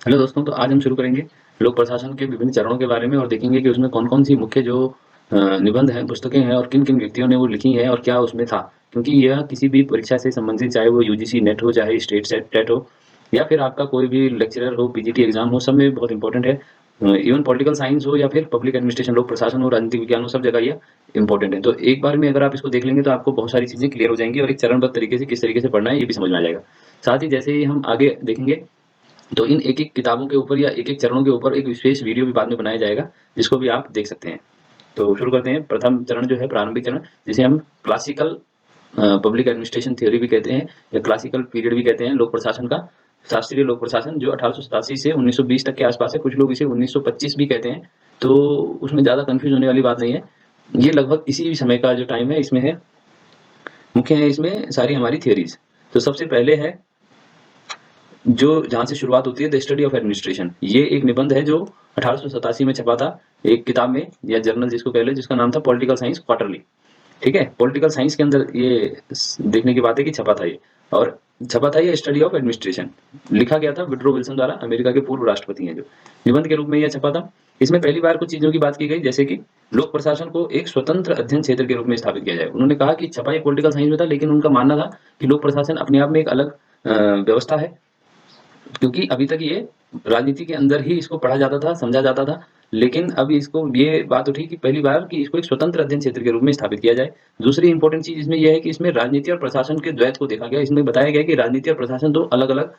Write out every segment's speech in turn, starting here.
Hello दोस्तों, तो आज हम शुरू करेंगे लोक प्रशासन के विभिन्न चरणों के बारे में और देखेंगे कि उसमें कौन-कौन सी मुख्य जो निबंध हैं, पुस्तकें हैं और किन-किन व्यक्तियों ने वो लिखी हैं और क्या उसमें था। क्योंकि यह किसी भी परीक्षा से संबंधित, चाहे वो यूजीसी नेट हो, चाहे स्टेट सेट टेट हो या फिर आपका कोई भी लेक्चरर हो, पीजीटी एग्जाम हो, सब में बहुत इंपॉर्टेंट है। इवन पॉलिटिकल साइंस हो या फिर पब्लिक एडमिनिस्ट्रेशन, लोक प्रशासन हो, राजनीतिक विज्ञान हो, सब जगह ये इंपॉर्टेंट है। तो एक बार में अगर आप इसको देख लेंगे तो आपको बहुत सारी चीजें क्लियर हो जाएंगी और एक चरणबद्ध तरीके से किस तरीके से पढ़ना है ये भी समझ में आ जाएगा। साथ ही जैसे ही हम आगे देखेंगे तो इन एक-एक किताबों के ऊपर या एक-एक चरणों के ऊपर एक विशेष वीडियो भी बाद में बनाया जाएगा, जिसको भी आप देख सकते हैं। तो शुरू करते हैं। प्रथम चरण जो है प्रारंभिक चरण, जिसे हम क्लासिकल पब्लिक एडमिनिस्ट्रेशन थ्योरी भी कहते हैं या क्लासिकल पीरियड भी कहते हैं लोक प्रशासन का। शास्त्रीय लोक प्रशासन जो 1887 से 1920 तक के आसपास है, कुछ लोग इसे 1925 भी कहते हैं, तो उसमें ज़्यादा कन्फ्यूज़ होने वाली बात नहीं है। ये लगभग इसी समय का जो टाइम है इसमें है। मुख्य है इसमें सारी हमारी थियरीज़। तो सबसे पहले है जो जहाँ से शुरुआत होती है द स्टडी ऑफ एडमिनिस्ट्रेशन। ये एक निबंध है जो 1887 में छपा था एक किताब में या जर्नल जिसको कह लो, जिसका नाम था पॉलिटिकल साइंस क्वार्टरली। ठीक है, पॉलिटिकल साइंस के अंदर ये देखने की बात है कि छपा था ये। और छपा था ये स्टडी ऑफ एडमिनिस्ट्रेशन, लिखा गया था विड्रो विल्सन द्वारा, अमेरिका के पूर्व राष्ट्रपति हैं जो। निबंध के रूप में यह छपा था। इसमें पहली बार कुछ चीजों की बात की गई, जैसे कि लोक प्रशासन को एक स्वतंत्र अध्ययन क्षेत्र के रूप में स्थापित किया जाए। उन्होंने कहा कि छपा ये पॉलिटिकल साइंस में था, लेकिन उनका मानना था कि लोक प्रशासन अपने आप में एक अलग व्यवस्था है, क्योंकि अभी तक ये राजनीति के अंदर ही इसको पढ़ा जाता था, समझा जाता था। लेकिन अब इसको ये बात उठी कि पहली बार कि इसको एक स्वतंत्र अध्ययन क्षेत्र के रूप में स्थापित किया जाए। दूसरी इंपॉर्टेंट चीज इसमें यह है कि इसमें राजनीति और प्रशासन के द्वैत को देखा गया। इसमें बताया गया कि राजनीति और प्रशासन दो अलग अलग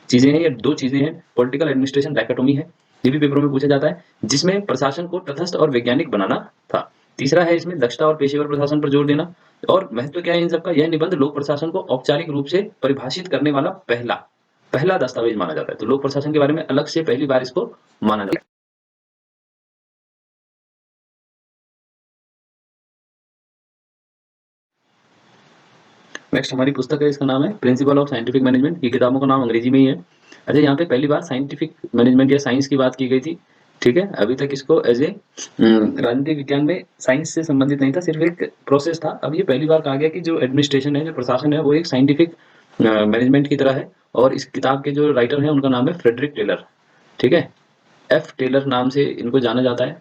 चीजें हैं या दो चीजें हैं। पॉलिटिकल एडमिनिस्ट्रेशन डायकोटोमी है, ये भी पेपरों में पूछा जाता है, जिसमें प्रशासन को तटस्थ और वैज्ञानिक बनाना था। तीसरा है इसमें दक्षता और पेशेवर प्रशासन पर जोर देना। और महत्व क्या है इन सबका, यह निबंध लोक प्रशासन को औपचारिक रूप से परिभाषित करने वाला पहला पहला दस्तावेज माना जाता है। तो लोक प्रशासन के बारे में अलग से पहली बार इसको माना जाता है। नेक्स्ट हमारी पुस्तक है, इसका नाम है प्रिंसिपल ऑफ साइंटिफिक मैनेजमेंट। ये किताबों का नाम अंग्रेजी में ही है। अच्छा, यहाँ पे पहली बार साइंटिफिक मैनेजमेंट या साइंस की बात की गई थी। ठीक है, अभी तक इसको एज ए राजनीतिक विज्ञान में साइंस से संबंधित नहीं था, सिर्फ एक प्रोसेस था। अब ये पहली बार कहा गया कि जो एडमिनिस्ट्रेशन है, जो प्रशासन है, वो एक साइंटिफिक मैनेजमेंट की तरह है। और इस किताब के जो राइटर हैं उनका नाम है फ्रेडरिक टेलर। ठीक है, एफ टेलर नाम से इनको जाना जाता है।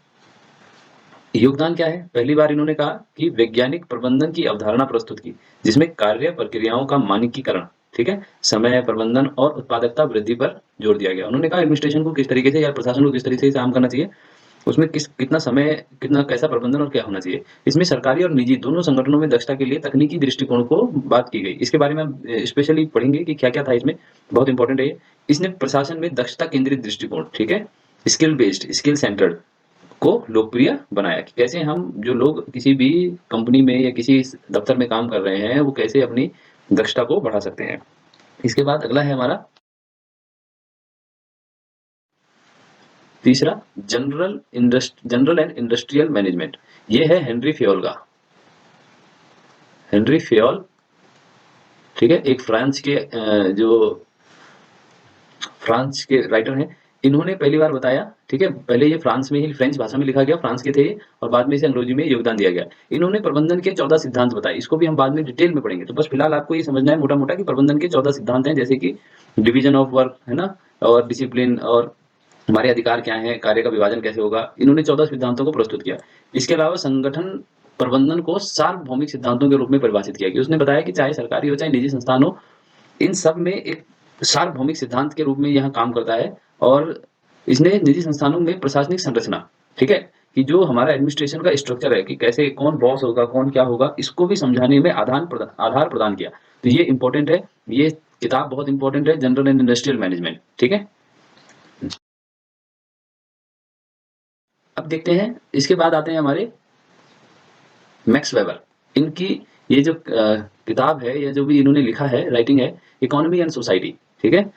योगदान क्या है, पहली बार इन्होंने कहा कि वैज्ञानिक प्रबंधन की अवधारणा प्रस्तुत की, जिसमें कार्य प्रक्रियाओं का मानकीकरण, ठीक है, समय प्रबंधन और उत्पादकता वृद्धि पर जोर दिया गया। उन्होंने कहा एडमिनिस्ट्रेशन को किस तरीके से या प्रशासन को किस तरीके से काम करना चाहिए, उसमें कितना समय, कितना कैसा प्रबंधन और क्या होना चाहिए। इसमें सरकारी और निजी दोनों संगठनों में दक्षता के लिए तकनीकी दृष्टिकोण को बात की गई। इसके बारे में हम स्पेशली पढ़ेंगे कि क्या क्या था इसमें, बहुत इंपॉर्टेंट है ये। इसने प्रशासन में दक्षता केंद्रित दृष्टिकोण, ठीक है, स्किल बेस्ड, स्किल सेंटर्ड को लोकप्रिय बनाया कि कैसे हम जो लोग किसी भी कंपनी में या किसी दफ्तर में काम कर रहे हैं वो कैसे अपनी दक्षता को बढ़ा सकते हैं। इसके बाद अगला है हमारा तीसरा, जनरल एंड इंडस्ट्रियल मैनेजमेंट। ये है हेनरी फ्योल का। हेनरी फ्योल, ठीक है, एक फ्रांस के जो फ्रांस के राइटर हैं। इन्होंने पहली बार बताया, ठीक है, पहले ये फ्रांस में ही फ्रेंच भाषा में लिखा गया, फ्रांस के थे ये, और बाद में इसे अंग्रेजी में योगदान दिया गया। इन्होंने प्रबंधन के 14 सिद्धांत बताए, इसको भी हम बाद में डिटेल में पढ़ेंगे। तो बस फिलहाल आपको ये समझना है मोटा मोटा कि प्रबंधन के 14 सिद्धांत हैं, जैसे कि डिवीजन ऑफ वर्क है ना, और डिसिप्लिन, और हमारे अधिकार क्या है, कार्य का विभाजन कैसे होगा। इन्होंने 14 सिद्धांतों को प्रस्तुत किया। इसके अलावा संगठन प्रबंधन को सार्वभौमिक सिद्धांतों के रूप में परिभाषित किया कि उसने बताया कि चाहे सरकारी हो चाहे निजी संस्थान हो, इन सब में एक सार्वभौमिक सिद्धांत के रूप में यह काम करता है। और इसने निजी संस्थानों में प्रशासनिक संरचना, ठीक है, कि जो हमारा एडमिनिस्ट्रेशन का स्ट्रक्चर है कि कैसे कौन बॉस होगा, कौन क्या होगा, इसको भी समझाने में आधार प्रदान किया। तो ये इंपॉर्टेंट है, ये किताब बहुत इंपॉर्टेंट है, जनरल एंड इंडस्ट्रियल मैनेजमेंट। ठीक है, अब देखते हैं, इसके बाद आते हैं हमारे मैक्स वेबर। इनकी ये जो किताब है या जो भी इन्होंने लिखा है, राइटिंग है, इकोनॉमी एंड सोसाइटी। ठीक है,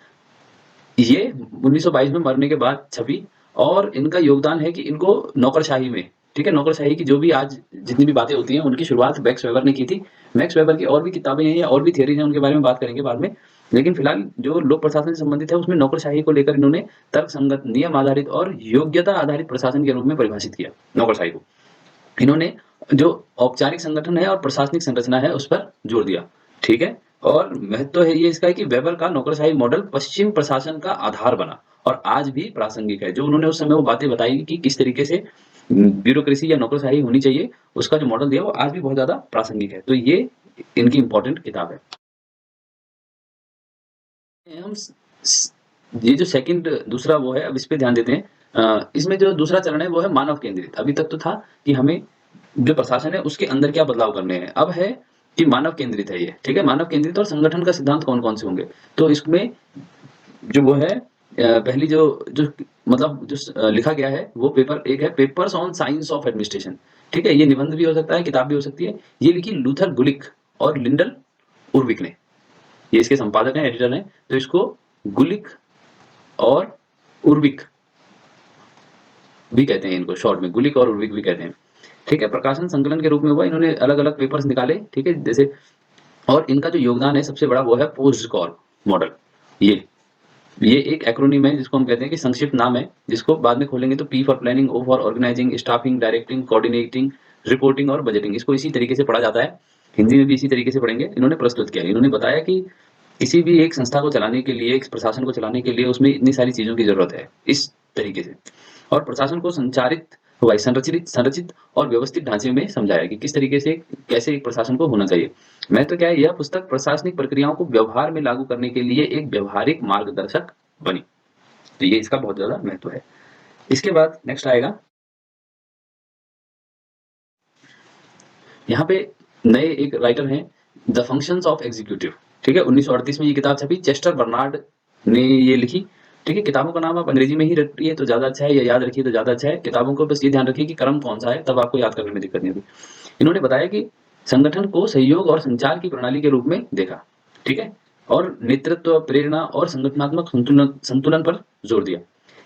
ये 1922 में मरने के बाद छपी। और इनका योगदान है कि इनको नौकरशाही में, ठीक है, नौकरशाही की जो भी आज जितनी भी बातें होती हैं उनकी शुरुआत मैक्स वेबर ने की थी। मैक्स वेबर की और भी किताबें हैं या और भी थियरीज हैं, उनके बारे में बात करेंगे बाद में। लेकिन फिलहाल जो लोक प्रशासन से संबंधित है उसमें नौकरशाही को लेकर इन्होंने तर्क संगत, नियम आधारित और योग्यता आधारित प्रशासन के रूप में परिभाषित किया नौकरशाही को। इन्होंने जो औपचारिक संगठन है और प्रशासनिक संरचना है उस पर जोर दिया। ठीक है, और महत्व है ये इसका कि वेबर का नौकरशाही मॉडल पश्चिम प्रशासन का आधार बना और आज भी प्रासंगिक है। जो उन्होंने उस समय वो बातें बताई कि किस तरीके से ब्यूरोक्रेसी या नौकरशाही होनी चाहिए, उसका जो मॉडल दिया वो आज भी बहुत ज़्यादा प्रासंगिक है। तो ये इनकी इम्पोर्टेंट किताब है। हम ये जो सेकंड दूसरा वो है, अब इस पे ध्यान देते हैं। इसमें जो दूसरा चरण है वो है मानव केंद्रित। अभी तक तो था कि हमें जो प्रशासन है उसके अंदर क्या बदलाव करने हैं, अब है कि मानव केंद्रित है ये, ठीक है। मानव केंद्रित और संगठन का सिद्धांत कौन कौन से होंगे, तो इसमें जो वो है पहली जो जो मतलब जो लिखा गया है वो पेपर एक है, papers on science of administration, ठीक है। ये निबंध भी हो सकता है, किताब भी हो सकती है। ये लिखी लूथर गुलिक और लिंडल उर्विक ने, ये इसके संपादक हैं, एडिटर हैं। तो इसको गुलिक और उर्विक भी कहते हैं, इनको शॉर्ट में गुलिक और उर्विक भी कहते हैं, ठीक है। प्रकाशन संकलन के रूप में हुआ, इन्होंने अलग अलग पेपर्स निकाले, ठीक है। जैसे और इनका जो योगदान है सबसे बड़ा वो है पोस्ट कॉल मॉडल। ये एक एक्रोनिम है जिसको हम कहते हैं कि संक्षिप्त नाम है, जिसको बाद में खोलेंगे तो P for planning, O for organising, staffing, directing, coordinating, reporting और बजटिंग। इसको इसी तरीके से पढ़ा जाता है, हिंदी में भी इसी तरीके से पढ़ेंगे। इन्होंने प्रस्तुत किया, इन्होंने बताया कि किसी भी एक संस्था को चलाने के लिए, एक प्रशासन को चलाने के लिए उसमें इतनी सारी चीजों की जरूरत है, इस तरीके से। और प्रशासन को संचारित हुआ संरचित संरचित और व्यवस्थित ढांचे में समझाया कि किस तरीके से कैसे एक प्रशासन को होना चाहिए। मैं तो क्या है, यह पुस्तक प्रशासनिक प्रक्रियाओं को व्यवहार में लागू करने के लिए एक व्यवहारिक मार्गदर्शक बनी। तो ये इसका बहुत ज्यादा महत्व है। इसके बाद नेक्स्ट आएगा, यहाँ पे नए एक राइटर हैं, द फंक्शंस ऑफ एग्जीक्यूटिव, ठीक है। 1938 में ये किताब छपी, चेस्टर बर्नार्ड ने ये लिखी, ठीक है। किताबों का नाम आप अंग्रेजी में ही रखिए तो ज्यादा अच्छा है, या याद रखिए तो ज्यादा अच्छा है। किताबों को बस ये ध्यान रखिए कि क्रम कौन सा है, तब आपको याद करने में दिक्कत नहीं होगी। इन्होंने बताया कि संगठन को सहयोग और संचार की प्रणाली के रूप में देखा, ठीक है। और नेतृत्व, प्रेरणा और संगठनात्मक संतुलन संतुलन पर जोर दिया।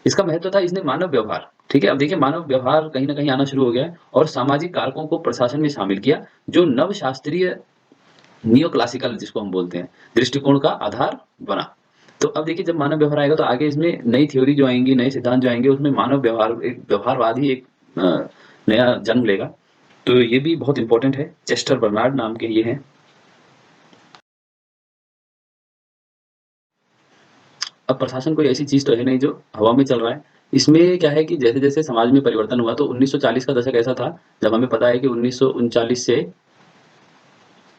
इसका महत्व था, इसने मानव व्यवहार, ठीक है। अब देखिए मानव व्यवहार कहीं ना कहीं आना शुरू हो गया है, और सामाजिक कारकों को प्रशासन में शामिल किया, जो नव शास्त्रीय नियो क्लासिकल जिसको हम बोलते हैं दृष्टिकोण का आधार बना। तो अब देखिए जब मानव व्यवहार आएगा तो आगे इसमें नई थ्योरी जो आएंगी, नए सिद्धांत जो आएंगे, उसमें मानव व्यवहार, एक व्यवहारवाद ही एक नया जन्म लेगा। तो ये भी बहुत इंपॉर्टेंट है। चेस्टर बर्नार्ड नाम के ये हैं। अब प्रशासन कोई ऐसी चीज तो है नहीं जो हवा में चल रहा है। इसमें क्या है कि जैसे जैसे समाज में परिवर्तन हुआ, तो 1940 का दशक ऐसा था जब हमें पता है कि 1939 से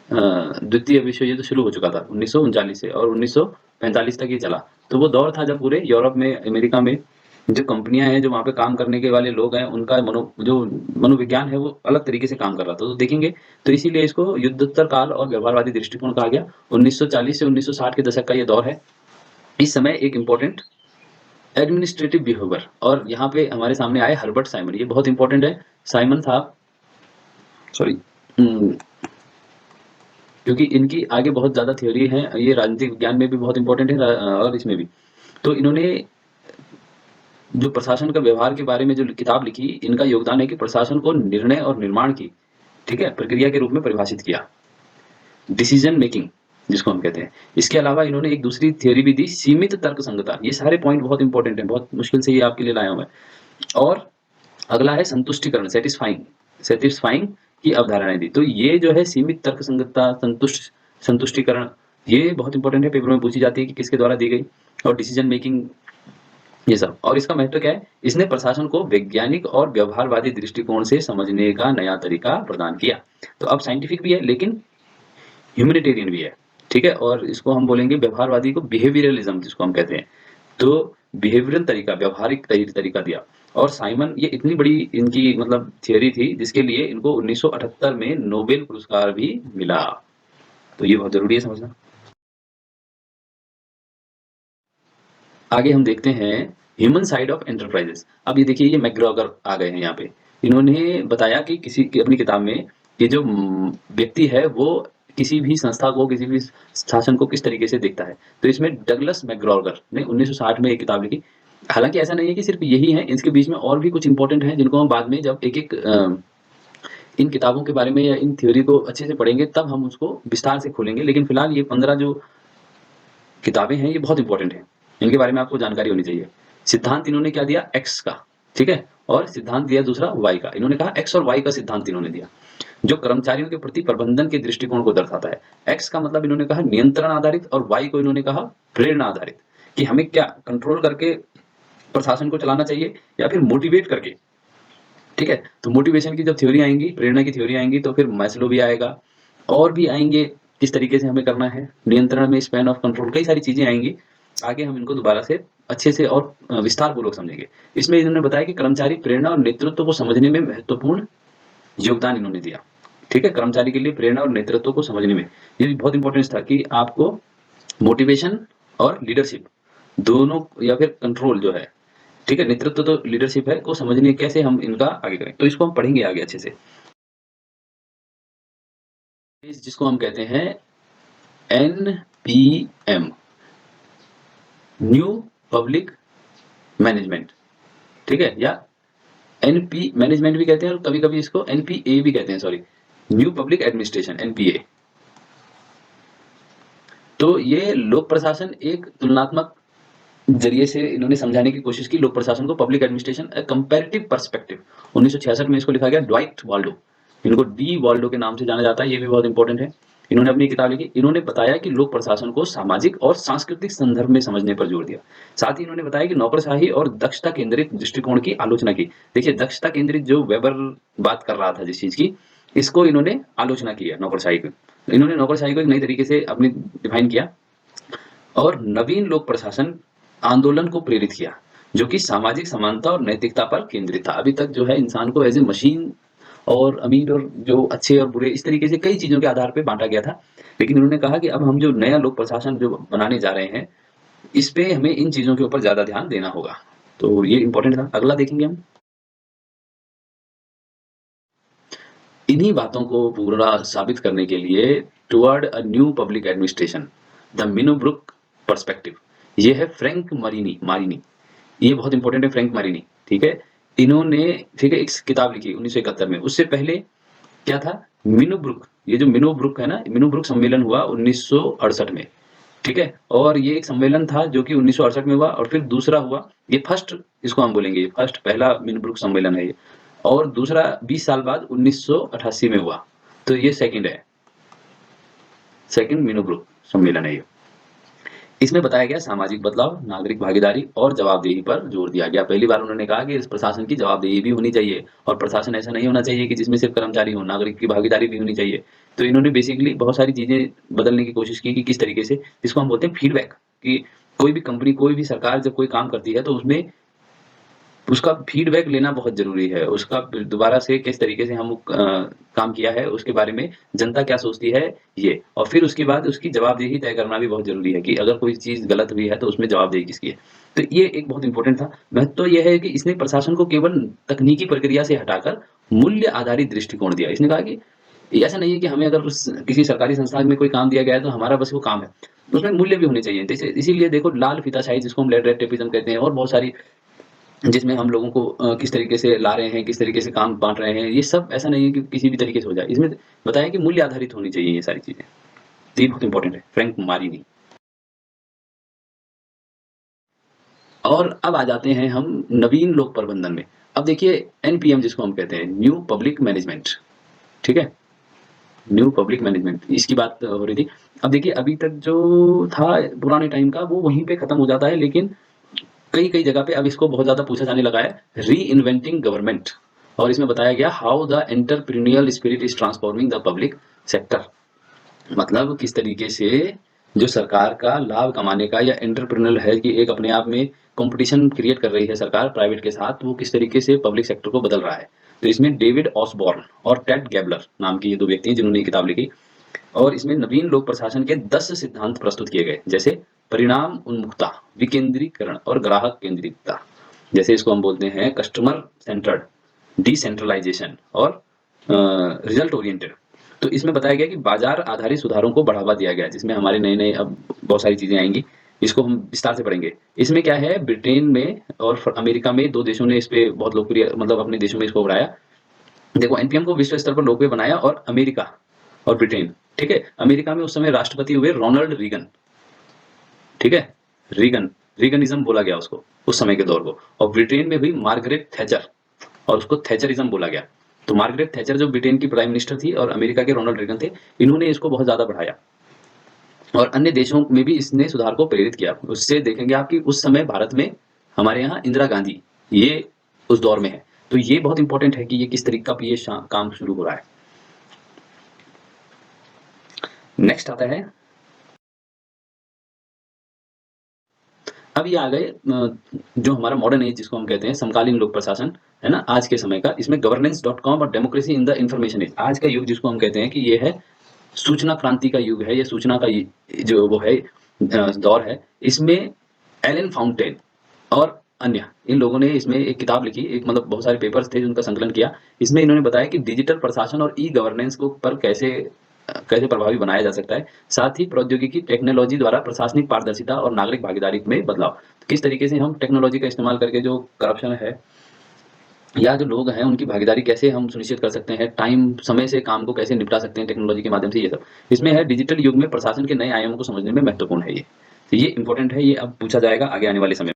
द्वितीय विश्व युद्ध शुरू हो चुका था 1939 से, और 1945 तक ये चला। तो वो दौर था जब पूरे यूरोप में, अमेरिका में जो कंपनियां हैं, जो वहाँ पे काम करने के वाले लोग हैं, उनका जो मनोविज्ञान है वो अलग तरीके से काम कर रहा था। तो देखेंगे तो इसीलिए इसको युद्धोत्तर काल और व्यवहारवादी दृष्टिकोण कहा गया। 1940 से 1960 के दशक का ये दौर है। इस समय एक इम्पोर्टेंट एडमिनिस्ट्रेटिव बिहेवियर, और यहाँ पे हमारे सामने आए हर्बर्ट साइमन, ये बहुत इंपॉर्टेंट है। साइमन साहब, सॉरी, क्योंकि इनकी आगे बहुत ज्यादा थ्योरी है, ये राजनीतिक विज्ञान में भी बहुत इंपॉर्टेंट है और इसमें भी। तो इन्होंने जो प्रशासन का व्यवहार के बारे में जो किताब लिखी, इनका योगदान है कि प्रशासन को निर्णय और निर्माण की, ठीक है, प्रक्रिया के रूप में परिभाषित किया, डिसीजन मेकिंग जिसको हम कहते हैं। इसके अलावा इन्होंने एक दूसरी थ्योरी भी दी, सीमित तर्क संगता। ये सारे पॉइंट बहुत इंपॉर्टेंट है, बहुत मुश्किल से ये आपके लिए लाया हूं मैं। और अगला है संतुष्टिकरण, सेटिस्फाइंग, सेटिस्फाइंग की अवधारणाएं दी। तो ये जो है सीमित तर्क संगतता, संतुष्टिकरण, ये बहुत इंपॉर्टेंट है, पेपर में पूछी जाती है कि किसके द्वारा दी गई। और डिसीजन मेकिंग, ये सब। और इसका महत्व क्या है, इसने प्रशासन को वैज्ञानिक और व्यवहारवादी दृष्टिकोण से समझने का नया तरीका प्रदान किया। तो अब साइंटिफिक भी है लेकिन ह्यूमैनिटेरियन भी है, ठीक है। और इसको हम बोलेंगे व्यवहारवादी को बिहेवियरलिज्म जिसको हम कहते हैं। तो बिहेवियरल तरीका, व्यवहारिक तरीका दिया। और साइमन, ये इतनी बड़ी इनकी मतलब थियोरी थी जिसके लिए इनको 1978 में नोबेल पुरस्कार भी मिला। तो ये बहुत जरूरी है समझना। आगे हम देखते हैं ह्यूमन साइड ऑफ एंटरप्राइजेस। अब ये देखिए, ये मैकग्रॉगर आ गए हैं यहाँ पे। इन्होंने बताया कि किसी की अपनी किताब में कि जो व्यक्ति है वो किसी भी संस्था को, किसी भी शासन को किस तरीके से देखता है। तो इसमें डगलस मैकग्रॉगर ने 1960 में एक किताब लिखी। हालांकि ऐसा नहीं है कि सिर्फ यही है, इसके बीच में और भी कुछ इंपॉर्टेंट है जिनको हम बाद में जब एक एक इन किताबों के बारे में या इन थ्योरी को अच्छे से पढ़ेंगे तब हम उसको विस्तार से खोलेंगे। लेकिन फिलहाल ये 15 जो किताबें हैं ये बहुत इंपॉर्टेंट है, इनके बारे में आपको जानकारी होनी चाहिए। सिद्धांत इन्होंने क्या दिया, एक्स का, ठीक है। और सिद्धांत दिया दूसरा वाई का। इन्होंने कहा एक्स और वाई का सिद्धांत इन्होंने दिया, जो कर्मचारियों के प्रति प्रबंधन के दृष्टिकोण को दर्शाता है। एक्स का मतलब इन्होंने कहा नियंत्रण आधारित, और वाई को इन्होंने कहा प्रेरणा आधारित, कि हमें क्या कंट्रोल करके प्रशासन को चलाना चाहिए या फिर मोटिवेट करके, ठीक है? तो मोटिवेशन की जब थ्योरी आएँगी, प्रेरणा की थ्योरी आएँगी तो फिर मैस्लो भी आएगा और भी आएँगे, किस तरीके से हमें करना है, नियंत्रण में स्पैन ऑफ कंट्रोल कई सारी चीज़ें आएँगी। आगे हम इनको दोबारा से अच्छे से और विस्तारपूर्वक समझेंगे। इसमें इन्होंने बताया कि कर्मचारी प्रेरणा और नेतृत्व को समझने में महत्वपूर्ण योगदान इन्होंने दिया। ठीक है? कर्मचारी के लिए प्रेरणा और नेतृत्व को समझने में, ये भी बहुत इम्पोर्टेंस था कि आपको मोटिवेशन और लीडरशिप दोनों या फिर कंट्रोल जो है, ठीक है? नेतृत्व तो लीडरशिप है, को समझने कैसे हम इनका आगे करें। तो इसको हम पढ़ेंगे आगे अच्छे से। जिसको हम कहते हैं एनपीएम, न्यू पब्लिक मैनेजमेंट, ठीक है? या एनपी मैनेजमेंट भी कहते हैं और कभी-कभी इसको एनपीए भी कहते हैं, sorry, new public administration, NPA. तो ये लोक प्रशासन एक तुलनात्मक जरिए से इन्होंने समझाने की कोशिश की लोक प्रशासन को, पब्लिक एडमिनिस्ट्रेशन ए कंपैरेटिव पर्सपेक्टिव। 1966 में इसको लिखा गया, ड्वाइट वाल्डो, इनको डी वाल्डो के नाम से जाना जाता है, ये भी बहुत इंपॉर्टेंट है। इन्होंने अपनी किताब लिखी, इन्होंने बताया कि लोक प्रशासन को सामाजिक और सांस्कृतिक संदर्भ में समझने पर जोर दिया। साथ ही इन्होंने बताया कि नौकरशाही और दक्षता केंद्रित दृष्टिकोण की आलोचना की। देखिए, दक्षता केंद्रित जो वेबर बात कर रहा था जिस चीज की, इसको इन्होंने आलोचना की है नौकरशाही की। इन्होंने नौकरशाही को एक नई तरीके से अपनी डिफाइन किया और नवीन लोक प्रशासन आंदोलन को प्रेरित किया, जो कि सामाजिक समानता और नैतिकता पर केंद्रित था। अभी तक जो है इंसान को एज ए मशीन और अमीर और जो अच्छे और बुरे, इस तरीके से कई चीजों के आधार पे बांटा गया था। लेकिन उन्होंने कहा कि अब हम जो नया लोक प्रशासन जो बनाने जा रहे हैं, इस पे हमें इन चीजों के ऊपर ज्यादा ध्यान देना होगा। तो ये इंपॉर्टेंट था। अगला देखेंगे हम। इन्हीं बातों को पूरा साबित करने के लिए toward a new public administration, the Minnowbrook perspective, ये है फ्रैंक मारिनी मारिनी, ये बहुत इंपॉर्टेंट है, फ्रैंक मारिनी, ठीक है? इन्होंने, ठीक है, एक किताब लिखी 1971 में। उससे पहले क्या था, मिनोब्रुक, ये जो मिनोब्रुक है ना, मिनोब्रुक सम्मेलन हुआ 1968 में, ठीक है? और ये एक सम्मेलन था जो कि 1968 में हुआ और फिर दूसरा हुआ, ये फर्स्ट, इसको हम बोलेंगे ये फर्स्ट, पहला मिनोब्रुक सम्मेलन है ये, और दूसरा 20 साल बाद 1988 में हुआ, तो ये सेकंड है, सेकंड मिनोब्रुक सम्मेलन है ये। इसमें बताया गया सामाजिक बदलाव, नागरिक भागीदारी और जवाबदेही पर जोर दिया गया। पहली बार उन्होंने कहा कि इस प्रशासन की जवाबदेही भी होनी चाहिए और प्रशासन ऐसा नहीं होना चाहिए कि जिसमें सिर्फ कर्मचारी हो, नागरिक की भागीदारी भी होनी चाहिए। तो इन्होंने बेसिकली बहुत सारी चीजें बदलने की कोशिश की कि किस तरीके से, जिसको हम बोलते हैं फीडबैक, कि कोई भी कंपनी, कोई भी सरकार जब कोई काम करती है तो उसमें उसका फीडबैक लेना बहुत ज़रूरी है। उसका दोबारा से किस तरीके से हम काम किया है, उसके बारे में जनता क्या सोचती है, ये। और फिर उसके बाद उसकी जवाबदेही तय करना भी बहुत ज़रूरी है कि अगर कोई चीज़ गलत भी है, तो उसमें जवाबदेही किसकी है। तो ये एक बहुत इम्पोर्टेंट था। महत्व तो ये है कि इसने प्रशासन को केवल तकनीकी प्रक्रिया से हटाकर मूल्य आधारित दृष्टिकोण दिया। इसने कहा कि ये ऐसा नहीं है कि हमें अगर उस किसी सरकारी संस्थान में कोई काम दिया गया है, तो हमारा बस वो काम है। उसमें मूल्य भी होने चाहिए। जैसे इसीलिए देखो, लाल फीताशाही जिसको हम रेड टेपिज्म कहते हैं, और बहुत सारी, जिसमें हम लोगों को किस तरीके से ला रहे हैं, किस तरीके से काम बाँट रहे हैं, ये सब ऐसा नहीं है कि किसी भी तरीके से हो जाए। इसमें बताया कि मूल्य आधारित होनी चाहिए ये सारी चीज़ें। तो ये बहुत इम्पोर्टेंट है, फ्रैंक मारिनी। और अब आ जाते हैं हम नवीन लोक प्रबंधन में। अब देखिए, एनपीएम जिसको हम कहते हैं, न्यू पब्लिक मैनेजमेंट, ठीक है? न्यू पब्लिक मैनेजमेंट, इसकी बात हो रही थी। अब देखिए, अभी तक जो था पुराने टाइम का, वो वहीं पे खत्म हो जाता है, लेकिन कई-कई जगह पे अब इसको बहुत ज़्यादा पूछा जाने लगा है, री-इन्वेंटिंग गवर्नमेंट। और इसमें बताया गया how the entrepreneurial spirit is transforming the public sector. मतलब किस तरीके से जो सरकार का लाभ कमाने का, या एंटरप्रेन्योरियल है कि एक अपने आप में कंपटीशन क्रिएट कर रही है सरकार प्राइवेट के साथ, वो किस तरीके से पब्लिक सेक्टर को बदल रहा है। तो इसमें डेविड ऑसबॉर्न और टेड गैबलर नाम की ये 2 व्यक्ति हैं जिन्होंने ये किताब लिखी। और इसमें नवीन लोक प्रशासन के 10 सिद्धांत प्रस्तुत किए गए, जैसे परिणाम उन्मुखता, विकेंद्रीकरण और ग्राहक केंद्रितता, जैसे इसको हम बोलते हैं कस्टमर सेंटर्ड, डिसेंट्रलाइजेशन और रिजल्ट ओरिएंटेड। तो इसमें बताया गया कि बाजार आधारित सुधारों को बढ़ावा दिया गया, जिसमें हमारे नए-नए अब बहुत सारी चीजें आएंगी, इसको हम विस्तार से पढ़ेंगे। इसमें क्या है, ब्रिटेन में और अमेरिका में 2 देशों ने इस पे बहुत लोकप्रिय, मतलब अपने देशों में इसको बढ़ाया। देखो, एनपीएम को विश्व स्तर पर लोकप्रिय बनाया, और अमेरिका और ब्रिटेन, ठीक है? अमेरिका में उस समय राष्ट्रपति हुए रोनाल्ड रीगन, ठीक है? रीगन, रीगनिज्म बोला गया उसको, उस समय के दौर को। और ब्रिटेन में हुई मार्गरेट थैचर, और उसको थैचरिज्म बोला गया। तो मार्गरेट थैचर जो ब्रिटेन की प्राइम मिनिस्टर थी, और अमेरिका के रोनाल्ड रीगन थे, इन्होंने इसको बहुत ज्यादा बढ़ाया और अन्य देशों में भी इसने सुधार को प्रेरित किया। उससे देखेंगे आप कि उस समय भारत में हमारे यहाँ इंदिरा गांधी, ये उस दौर में है। तो ये बहुत इंपॉर्टेंट है कि ये किस तरीके का ये काम शुरू हो रहा है। नेक्स्ट आता है, अब ये आ गए जो हमारा मॉडर्न एज जिसको हम कहते हैं समकालीन लोक प्रशासन, है ना, आज के समय का। इसमें गवर्नेंस.com और democracy in the information age, आज का युग जिसको हम कहते हैं कि ये है सूचना क्रांति का युग है, ये सूचना का जो वो है दौर है। इसमें एलन फाउंटेन और अन्य इन लोगों ने इसमें एक किताब लिखी, एक मतलब बहुत सारे पेपर्स थे जिनका संकलन किया। इसमें इन्होंने बताया कि डिजिटल प्रशासन और ई गवर्नेंस को पर कैसे प्रभावी बनाया जा सकता है, साथ ही प्रौद्योगिकी टेक्नोलॉजी द्वारा प्रशासनिक पारदर्शिता और नागरिक भागीदारी में बदलाव। तो किस तरीके से हम टेक्नोलॉजी का इस्तेमाल करके जो करप्शन है या जो लोग हैं उनकी भागीदारी कैसे हम सुनिश्चित कर सकते हैं, टाइम समय से काम को कैसे निपटा सकते हैं टेक्नोलॉजी के माध्यम से, ये सब इसमें है। डिजिटल युग में प्रशासन के नए आयामों को समझने में महत्वपूर्ण है ये। तो ये इंपॉर्टेंट है, ये अब पूछा जाएगा आगे आने वाले समय में।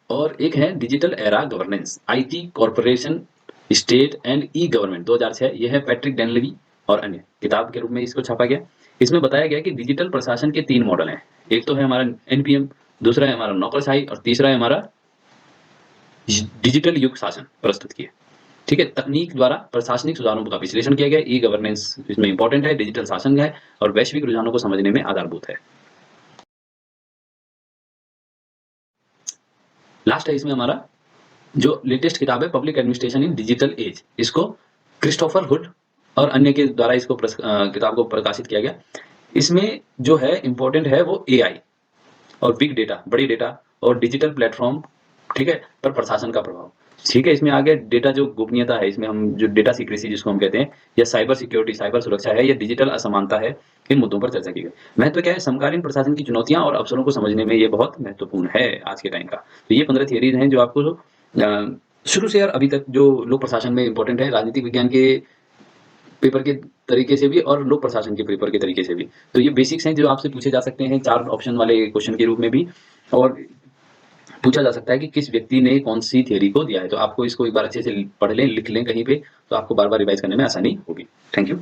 और एक है digital era governance, IT corporation state and E government 2006, यह है पैट्रिक डेनलवी और अन्य, किताब के रूप में इसको छापा गया। इसमें बताया गया कि डिजिटल प्रशासन के 3 मॉडल हैं। एक तो है हमारा एनपीएम, दूसरा है हमारा नौकरशाही और तीसरा है हमारा डिजिटल युग शासन प्रस्तुत किया। ठीक है, तकनीक द्वारा प्रशासनिक सुधारों का विश्लेषण किया गया। ई गवर्नेंस इसमें इंपॉर्टेंट है, डिजिटल शासन है और वैश्विक रुझानों को समझने में आधारभूत है। लास्ट है इसमें हमारा जो लेटेस्ट किताब है public administration in digital age, इसको क्रिस्टोफर हुड और अन्य के द्वारा इसको किताब को प्रकाशित किया गया। इसमें जो है इंपॉर्टेंट है वो एआई और बिग डेटा, बड़ी डेटा और डिजिटल प्लेटफॉर्म, ठीक है, पर प्रशासन का प्रभाव। ठीक है, इसमें आगे डेटा जो गोपनीयता है, इसमें हम जो डेटा सीक्रेसी जिसको हम कहते हैं, या साइबर सिक्योरिटी, साइबर सुरक्षा है, या डिजिटल असमानता है, इन मुद्दों पर चर्चा की गई। महत्व क्या है, समकालीन प्रशासन की चुनौतियां और अवसरों को समझने में ये बहुत महत्वपूर्ण है आज के टाइम का। तो ये 15 थियरीज हैं जो आपको शुरू से और अभी तक जो लोक प्रशासन में इंपॉर्टेंट है, राजनीतिक विज्ञान के पेपर के तरीके से भी और लोक प्रशासन के पेपर के तरीके से भी। तो ये बेसिक्स हैं जो आपसे पूछे जा सकते हैं 4 ऑप्शन वाले क्वेश्चन के रूप में भी, और पूछा जा सकता है कि किस व्यक्ति ने कौन सी थियरी को दिया है। तो आपको इसको एक बार अच्छे से पढ़ लें, लिख लें कहीं पे, तो आपको बार बार रिवाइज करने में आसानी होगी। Thank you.